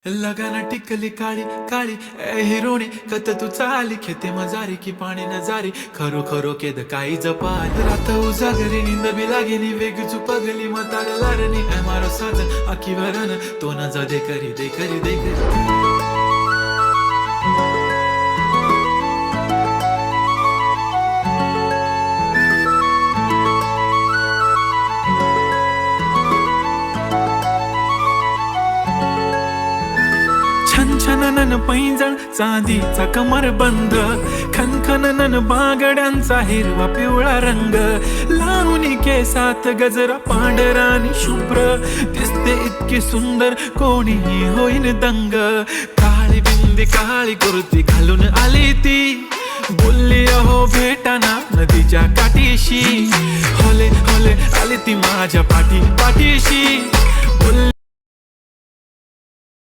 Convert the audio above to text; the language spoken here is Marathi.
लगाना टिकली काळी काळी ए हिरोणी कत तू चाली खेते मजारी की पाणी नजारी खरो खरो केद काही जपाल रात उजागरी निंद बी लागेनी वेग चुपगली मतार लारणी ए मारो साजन आखी भरन तो न जा दे करी दे करी दे करी छनछननन पैंजण चांदीचा कमर बंद खनखननन बांगड्यांचा हिरवा पिवळा रंग लावणी केसात गजरा पांढरा आणि शुभ्र दिसते इतकी सुंदर कोणीही होईन दंग काळी बिंदी काळी कुर्ती घालून आली ती बोलली अहो भेटाना नदीच्या काठीशी होले होले आली ती माझ्या पाठीशी बोलली